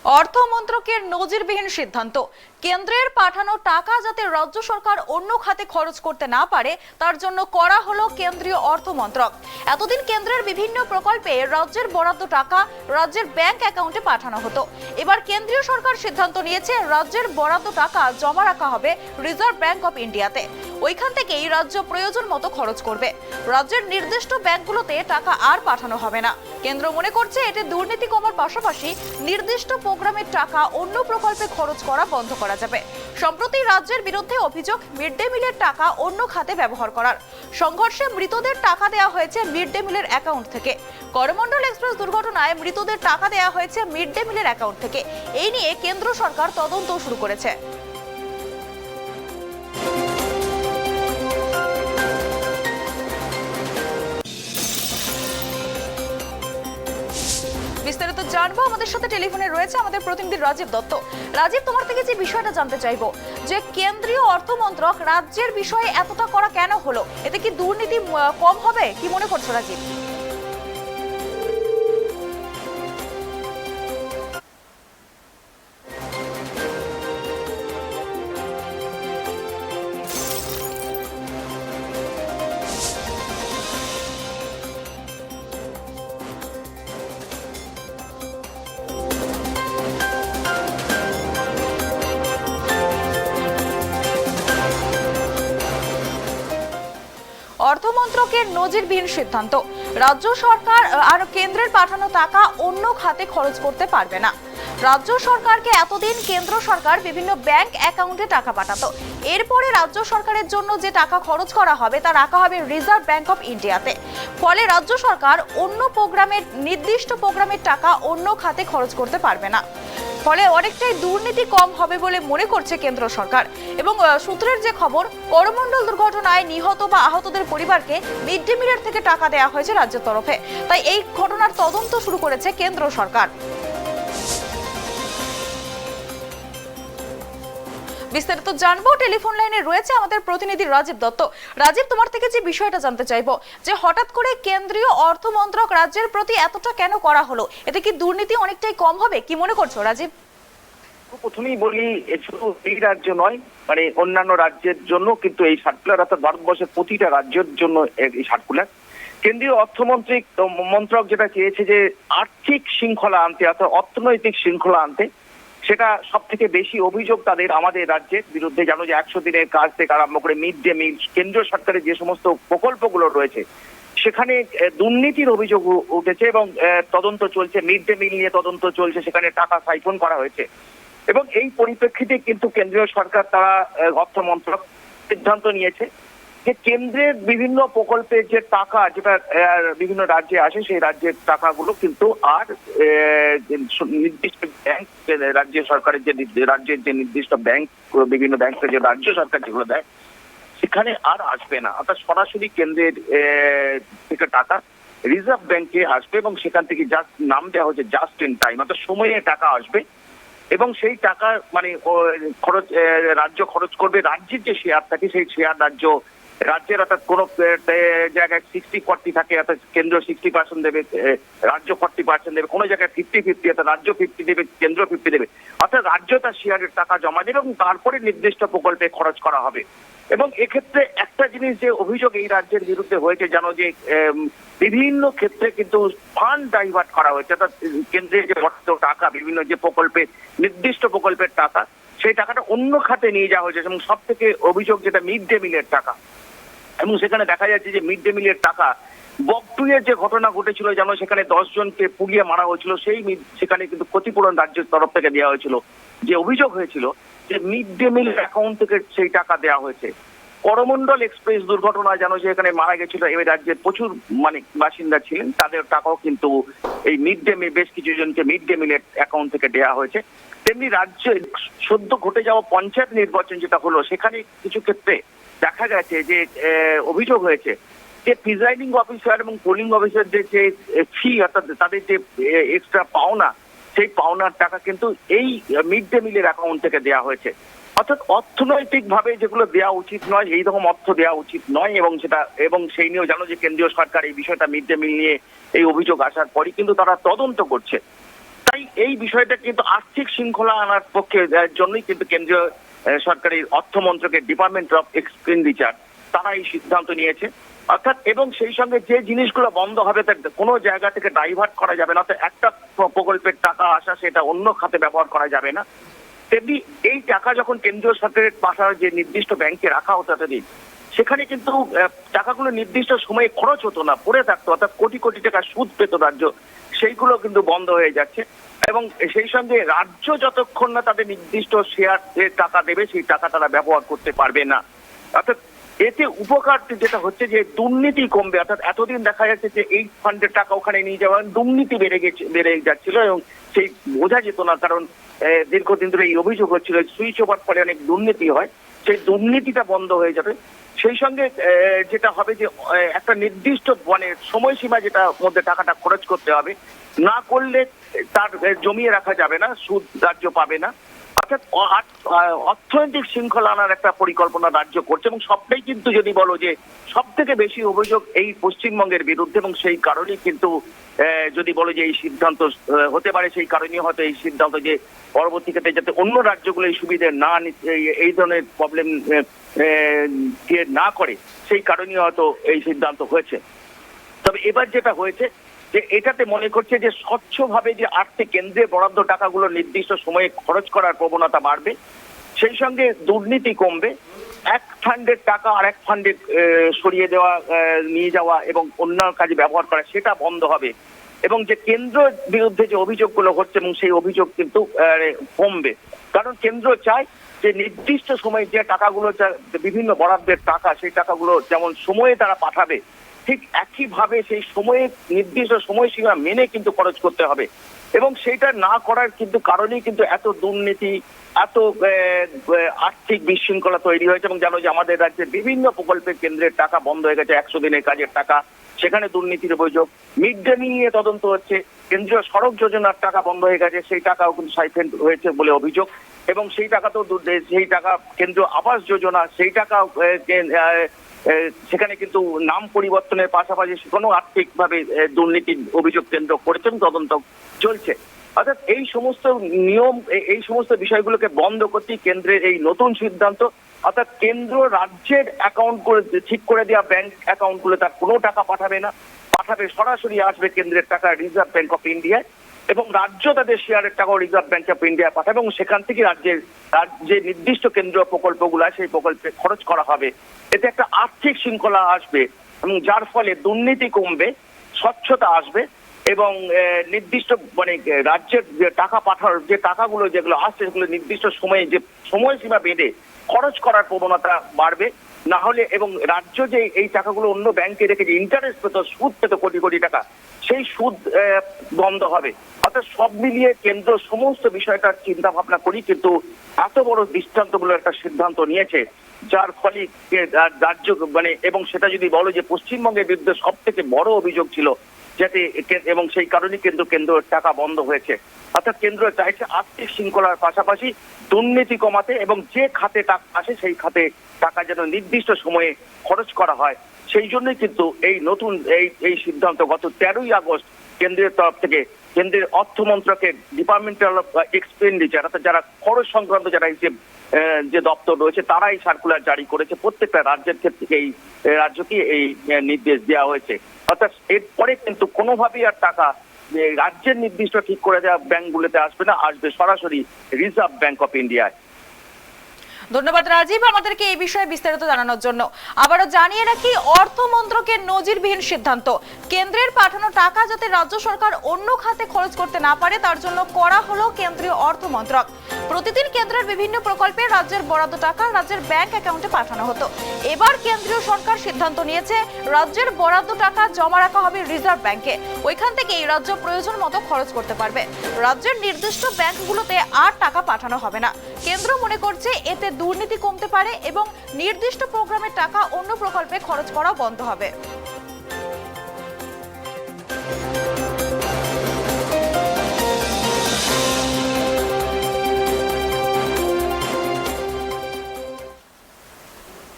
অর্থমন্ত্রকের নজিরবিহীন সিদ্ধান্ত, কেন্দ্রের পাঠানো টাকা যাতে রাজ্য সরকার অন্য খাতে খরচ করতে না পারে তার জন্য করা হলো কেন্দ্রীয় অর্থমন্ত্রক। এতদিন কেন্দ্রের বিভিন্ন প্রকল্পে রাজ্যের বরাদ্দ টাকা রাজ্যের ব্যাংক অ্যাকাউন্টে পাঠানো হতো। এবার কেন্দ্রীয় সরকার সিদ্ধান্ত নিয়েছে রাজ্যের বরাদ্দ টাকা জমা রাখা হবে রিজার্ভ ব্যাংক অফ ইন্ডিয়াতে। ওইখান থেকেই রাজ্য প্রয়োজন মতো খরচ করবে। রাজ্যের নির্দিষ্ট ব্যাংকগুলোতে টাকা আর পাঠানো হবে না। কেন্দ্র মনে করছে এতে দুর্নীতি কমার পাশাপাশি নির্দিষ্ট প্রোগ্রামের টাকা অন্য প্রকল্পে খরচ করা বন্ধ করা যাবে। সম্প্রতি রাজ্যের বিরুদ্ধে অভিযোগ মিড ডে মিলের টাকা অন্য খাতে ব্যবহার করার। সংঘর্ষে মৃতদের টাকা দেওয়া হয়েছে মিড ডে মিলের অ্যাকাউন্ট থেকে। করমণ্ডল এক্সপ্রেস দুর্ঘটনায় মৃতদের টাকা দেওয়া হয়েছে মিড ডে মিলের অ্যাকাউন্ট থেকে। এই নিয়ে কেন্দ্র সরকার তদন্ত শুরু করেছে। বিস্তারিত জানবো, আমাদের সাথে টেলিফোনে রয়েছে আমাদের প্রতিনিধি রাজীব দত্ত। রাজীব, তোমার থেকে যে বিষয়টা জানতে চাইবো যে কেন্দ্রীয় অর্থমন্ত্রক রাজ্যের বিষয়ে এতটা করা কেন হলো, এতে কি দুর্নীতি কম হবে, কি মনে করছো রাজীব? অর্থমন্ত্রকের নজিরবিহীন সিদ্ধান্ত, রাজ্য সরকার আর কেন্দ্রের পাঠানো টাকা অন্য খাতে খরচ করতে পারবে না। রাজ্য সরকারকে এতদিন কেন্দ্র সরকার বিভিন্ন ব্যাংক অ্যাকাউন্টে টাকা পাঠাতো। এরপরে রাজ্য সরকারের জন্য যে টাকা খরচ করা হবে তা রাখা হবে রিজার্ভ ব্যাংক অফ ইন্ডিয়াতে। ফলে রাজ্য সরকার অন্য প্রোগ্রামের নির্দিষ্ট প্রোগ্রামের টাকা অন্য খাতে খরচ করতে পারবে না। ফলে অনেকটাই দুর্নীতি কম হবে বলে মনে করছে কেন্দ্র সরকার। এবং সূত্রের যে খবর, করমণ্ডল দুর্ঘটনায় নিহত বা আহতদের পরিবারকে মিড ডে মিলের থেকে টাকা দেওয়া হয়েছে রাজ্যের তরফে। তাই এই ঘটনার তদন্ত শুরু করেছে কেন্দ্র সরকার। বিস্তারিত জানবো, টেলিফোন লাইনে রয়েছে আমাদের প্রতিনিধি রাজীব দত্ত। রাজীব, তোমার থেকে যে বিষয়টা জানতে চাইবো যে হঠাৎ করে কেন্দ্রীয় অর্থমন্ত্রক রাজ্যের প্রতি এতটা কেন করা হলো, এতে কি দুর্নীতি অনেকটাই কম হবে, কি মনে করছো রাজীব? প্রথমেই বলি, শুধু এই রাজ্য নয়, মানে অন্যান্য রাজ্যের জন্য কিন্তু এই সার্কুলার, অর্থাৎ ভারতবর্ষের প্রতিটা রাজ্যের জন্য এই সার্কুলার। কেন্দ্রীয় মন্ত্রক যেটা চেয়েছে যে আর্থিক শৃঙ্খলা আনতে, অর্থাৎ অর্থনৈতিক শৃঙ্খলা আনতে, সেটা সব থেকে বেশি অভিযোগ তাদের আমাদের রাজ্যের বিরুদ্ধে। জানো যে 100 দিনের কাজ থেকে আরম্ভ করে মিড ডে মিল, কেন্দ্রীয় সরকারের যে সমস্ত প্রকল্পগুলো রয়েছে সেখানে দুর্নীতির অভিযোগ উঠেছে এবং তদন্ত চলছে। মিড ডে মিল নিয়ে তদন্ত চলছে, সেখানে টাকা সাইফন করা হয়েছে। এবং এই পরিপ্রেক্ষিতে কিন্তু কেন্দ্রীয় সরকার, তারা অর্থমন্ত্রক সিদ্ধান্ত নিয়েছে যে কেন্দ্রের বিভিন্ন প্রকল্পের যে টাকা যেটা বিভিন্ন রাজ্যে আসে, সেই রাজ্যের টাকাগুলো কিন্তু আর নির্দিষ্ট ব্যাংক, রাজ্য সরকারের যে রাজ্যের যে নির্দিষ্ট ব্যাংক, বিভিন্ন ব্যাংকের যে রাজ্য সরকার যেগুলো দেয় সেখানে আর আসবে না। অর্থাৎ সরাসরি কেন্দ্রের থেকে টাকা রিজার্ভ ব্যাংকে আসবে এবং সেখান থেকে জাস্ট নাম দেওয়া হচ্ছে জাস্ট ইন টাইম, অর্থাৎ সময়ে টাকা আসবে এবং সেই টাকা মানে খরচ রাজ্য খরচ করবে। রাজ্যের যে শেয়ার থাকে সেই শেয়ার রাজ্যের অর্থাৎ কোনো জায়গায় 60-40 থাকে, অর্থাৎ কেন্দ্র 60% দেবে, রাজ্য 40% দেবে, কোনো জায়গায় 50-50, অর্থাৎ রাজ্য 50 দেবে, কেন্দ্র 50 দেবে। অর্থাৎ রাজ্য তার শেয়ারের টাকা জমা দেবে এবং তারপরে নির্দিষ্ট প্রকল্পে খরচ করা হবে। এবং এক্ষেত্রে একটা জিনিস যে অভিযোগ এই রাজ্যের বিরুদ্ধে হয়েছে, জানো যে বিভিন্ন ক্ষেত্রে কিন্তু ফান্ড ডাইভার্ট করা হয়েছে, অর্থাৎ কেন্দ্রের যে বরাদ্দ টাকা, বিভিন্ন যে প্রকল্পে নির্দিষ্ট প্রকল্পের টাকা, সেই টাকাটা অন্য খাতে নিয়ে যাওয়া হয়েছে। এবং সব থেকে অভিযোগ যেটা মিড ডে মিলের টাকা, এবং সেখানে দেখা যাচ্ছে যে মিড ডে মিলের টাকা, বকটুয়ের যে ঘটনা ঘটেছিল, যেন সেখানে 10 জনকে পুড়িয়ে মারা হয়েছিল, সেখানে কিন্তু ক্ষতিপূরণ রাজ্যের তরফ থেকে দেওয়া হয়েছিল। যে অভিযোগ হয়েছিল যে মিড ডে মিল অ্যাকাউন্ট থেকে সেই টাকা দেওয়া হয়েছে। করমণ্ডল এক্সপ্রেস দুর্ঘটনা, জানো যে এখানে মারা গেছিল এই রাজ্যের প্রচুর মানে বাসিন্দা ছিলেন, তাদের টাকাও কিন্তু এই মিড ডে মিল, বেশ কিছু জনকে মিড ডে মিলের অ্যাকাউন্ট থেকে দেওয়া হয়েছে। তেমনি রাজ্যে সদ্য ঘটে যাওয়া পঞ্চায়েত নির্বাচন যেটা হলো, সেখানে কিছু ক্ষেত্রে দেখা গেছে যে অভিযোগ হয়েছে যে প্রিজাইডিং অফিসার এবং পোলিং অফিসারদের যে ফি, অর্থাৎ তাদের যে এক্সট্রা পাওনা, সেই পাওনার টাকা কিন্তু এই মিড ডে মিলের অ্যাকাউন্ট থেকে দেওয়া হয়েছে। অর্থাৎ অর্থনৈতিক ভাবে যেগুলো দেওয়া উচিত নয়, এই রকম অর্থ দেওয়া উচিত নয়। এবং সেই নিয়েও জানো যে কেন্দ্রীয় সরকার এই বিষয়টা মিড ডে মিল নিয়ে এই অভিযোগ আসার পরই কিন্তু তারা তদন্ত করছে। তাই এই বিষয়টা কিন্তু আর্থিক শৃঙ্খলা আনার পক্ষে জন্যই কিন্তু কেন্দ্রীয় সরকারের অর্থ মন্ত্রকের ডিপার্টমেন্ট অফ এক্সপেন্ডিচার তারা এই সিদ্ধান্ত নিয়েছে। অর্থাৎ এবং সেই সঙ্গে যে জিনিসগুলো বন্ধ হবে তার কোনো জায়গা থেকে ডাইভার্ট করা যাবে না, অর্থাৎ একটা প্রকল্পের টাকা আসা সেটা অন্য খাতে ব্যবহার করা যাবে না। তেমনি এই টাকা যখন কেন্দ্রীয় সরকারের পাঠানোর যে নির্দিষ্ট ব্যাংকে রাখা হতো এতদিন, সেখানে কিন্তু টাকাগুলো নির্দিষ্ট সময়ে খরচ হতো না, পড়ে থাকতো, অর্থাৎ কোটি কোটি টাকা সুদ পেত রাজ্য, সেইগুলো কিন্তু বন্ধ হয়ে যাচ্ছে। এবং সেই সঙ্গে রাজ্য যতক্ষণ না তাদের নির্দিষ্ট শেয়ার টাকা দেবে সেই টাকা তারা ব্যবহার করতে পারবে না। অর্থাৎ এতে উপকার যেটা হচ্ছে যে দুর্নীতি কমবে। অর্থাৎ এতদিন দেখা যাচ্ছে যে এই ফান্ডের টাকা ওখানে নিয়ে যাওয়া, দুর্নীতি বেড়ে যাচ্ছিল এবং সেই বোঝা যেত না, কারণ দীর্ঘদিন ধরে এই অভিযোগ হচ্ছিল সুইচ ওভার ফলে অনেক দুর্নীতি হয়, সেই দুর্নীতিটা বন্ধ হয়ে যাবে। সেই সঙ্গে যেটা হবে যে একটা নির্দিষ্ট মানে সময়সীমা যেটা মধ্যে টাকাটা খরচ করতে হবে, না করলে তার জমিয়ে রাখা যাবে না, সুদ রাজ্য পাবে না। অর্থাৎ অর্থনৈতিক শৃঙ্খলা আনার একটা পরিকল্পনা রাজ্য করছে এবং সবটাই কিন্তু যদি বলো যে সব থেকে বেশি অভিযোগ এই পশ্চিমবঙ্গের বিরুদ্ধে, এবং সেই কারণেই কিন্তু যদি বলো যে এই সিদ্ধান্ত হতে পারে, সেই কারণেই হয়তো এই সিদ্ধান্ত যে পরবর্তী ক্ষেত্রে যাতে অন্য রাজ্যগুলো এই সুবিধে না এই ধরনের প্রবলেম না করে, সেই কারণেই হয়তো এই সিদ্ধান্ত হয়েছে। তবে এবার যেটা হয়েছে যে এটাতে মনে করছে যে স্বচ্ছভাবে যে আর্থিক কেন্দ্রে বরাদ্দ টাকাগুলো নির্দিষ্ট সময়ে খরচ করার প্রবণতা বাড়বে, সেই সঙ্গে দুর্নীতি কমবে, এক ফান্ডের টাকা আর এক ফান্ডে সরিয়ে দেওয়া, নিয়ে যাওয়া এবং অন্য কাজে ব্যবহার করা সেটা বন্ধ হবে, এবং যে কেন্দ্র বিরুদ্ধে যে অভিযোগগুলো হচ্ছে এবং সেই অভিযোগ কিন্তু কমবে। কারণ কেন্দ্র চায় যে নির্দিষ্ট সময়ে যে টাকাগুলো বিভিন্ন বরাদ্দের টাকা, সেই টাকাগুলো যেমন সময়ে তারা পাঠাবে, ঠিক একইভাবে সেই সময়ে নির্দিষ্ট সময়সীমা মেনে কিন্তু খরচ করতে হবে। এবং সেইটা না করার কিন্তু কারণেই কিন্তু এত দুর্নীতি, এত আর্থিক বিশৃঙ্খলা তৈরি হয়েছে। এবং জানো যে আমাদের রাজ্যের বিভিন্ন প্রকল্পের কেন্দ্রের টাকা বন্ধ হয়ে গেছে, 100 দিনের কাজের টাকা, সেখানে দুর্নীতির অভিযোগ। মিড ডে মিল নিয়ে তদন্ত হচ্ছে, কেন্দ্রীয় সড়ক যোজনার টাকা বন্ধ হয়ে গেছে, সেই টাকাও কিন্তু সাইফেন্ড হয়েছে বলে অভিযোগ। এবং সেই টাকা তো সেই টাকা কেন্দ্রীয় আবাস যোজনা, সেই টাকা সেখানে কিন্তু নাম পরিবর্তনের পাশাপাশি সেখানেও আর্থিকভাবে দুর্নীতির অভিযোগ কেন্দ্র করেছেন, তদন্ত চলছে। অর্থাৎ এই সমস্ত নিয়ম, এই সমস্ত বিষয়গুলোকে বন্ধ করতে কেন্দ্রের এই নতুন সিদ্ধান্ত। অর্থাৎ কেন্দ্র রাজ্যের অ্যাকাউন্ট করে ঠিক করে দেওয়া ব্যাংক অ্যাকাউন্টগুলো তার কোনো টাকা পাঠাবে না, পাঠাবে সরাসরি আসবে কেন্দ্রের টাকা রিজার্ভ ব্যাংক অফ ইন্ডিয়ায়, এবং রাজ্য তাদের শেয়ারের টাকাও রিজার্ভ ব্যাংক অফ ইন্ডিয়ায় পাঠাবে, এবং সেখান থেকে রাজ্যের যে নির্দিষ্ট কেন্দ্রীয় প্রকল্পগুলো সেই প্রকল্পে খরচ করা হবে। এতে একটা আর্থিক শৃঙ্খলা আসবে এবং যার ফলে দুর্নীতি কমবে, স্বচ্ছতা আসবে, এবং নির্দিষ্ট মানে রাজ্যের যে টাকা পাঠানোর যে টাকাগুলো যেগুলো আসছে সেগুলো নির্দিষ্ট সময়ে যে সময়সীমা বেঁধে খরচ করার প্রবণতা বাড়বে। না হলে এবং রাজ্য যে এই টাকাগুলো অন্য ব্যাংকে রেখে যে ইন্টারেস্ট পেত, সুদ পেত কোটি কোটি টাকা, সেই সুদ বন্ধ হবে। অর্থাৎ সব মিলিয়ে কেন্দ্র সমস্ত বিষয়টার চিন্তা ভাবনা করি কিন্তু এত বড় দৃষ্টান্তমূলক একটা সিদ্ধান্ত নিয়েছে, যার ফলে রাজ্য মানে এবং সেটা যদি বলো যে পশ্চিমবঙ্গের বিরুদ্ধে সব থেকে বড় অভিযোগ ছিল যাতে, এবং সেই কারণেই কেন্দ্রের টাকা বন্ধ হয়েছে। অর্থাৎ কেন্দ্র চাইছে আর্থিক শৃঙ্খলার পাশাপাশি দুর্নীতি কমাতে, এবং যে খাতে টাকা আসে সেই খাতে টাকা যেন নির্দিষ্ট সময়ে খরচ করা হয়। সেই জন্যই কিন্তু এই নতুন এই সিদ্ধান্ত গত 13ই আগস্ট কেন্দ্রের তরফ থেকে কেন্দ্রের অর্থ মন্ত্রকের ডিপার্টমেন্টাল অফ এক্সপেন্ডিচার, অর্থাৎ যারা খরচ সংক্রান্ত যারা হিসেব যে দপ্তর রয়েছে তারা এই সার্কুলার জারি করেছে। প্রত্যেকটা রাজ্যের ক্ষেত্রে এই রাজ্যকে এই নির্দেশ দেওয়া হয়েছে। অর্থাৎ এরপরে কিন্তু কোনোভাবেই আর টাকা রাজ্যের নির্দিষ্ট ঠিক করে দেওয়া ব্যাংকগুলোতে আসবে না, আসবে সরাসরি রিজার্ভ ব্যাংক অফ ইন্ডিয়ায়। ধন্যবাদ রাজীব আমাদেরকে এই বিষয়ে বিস্তারিত জানানোর জন্য। আবারও জানিয়ে রাখি, অর্থ মন্ত্রকের নজিরবিহীন সিদ্ধান্ত, কেন্দ্রের পাঠানো টাকা যাতে রাজ্য সরকার অন্য খাতে খরচ করতে না পারে তার জন্য করা হলো কেন্দ্রীয় অর্থ মন্ত্রক। প্রতিদিন কেন্দ্রের বিভিন্ন প্রকল্পে রাজ্যের বরাদ্দ টাকা রাজ্যের ব্যাংক অ্যাকাউন্টে পাঠানো হতো। এবার কেন্দ্রীয় সরকার সিদ্ধান্ত নিয়েছে রাজ্যের বরাদ্দ টাকা জমা রাখা হবে রিজার্ভ ব্যাংকে, ওইখান থেকেই রাজ্য প্রয়োজন মতো খরচ করতে পারবে। রাজ্যের নির্দিষ্ট ব্যাংকগুলোতে আর টাকা পাঠানো হবে না। কেন্দ্র মনে করছে এতে দুর্নীতি কমতে পারে এবং নির্দিষ্ট প্রোগ্রামের টাকা অন্য প্রকল্পে খরচ করা বন্ধ হবে।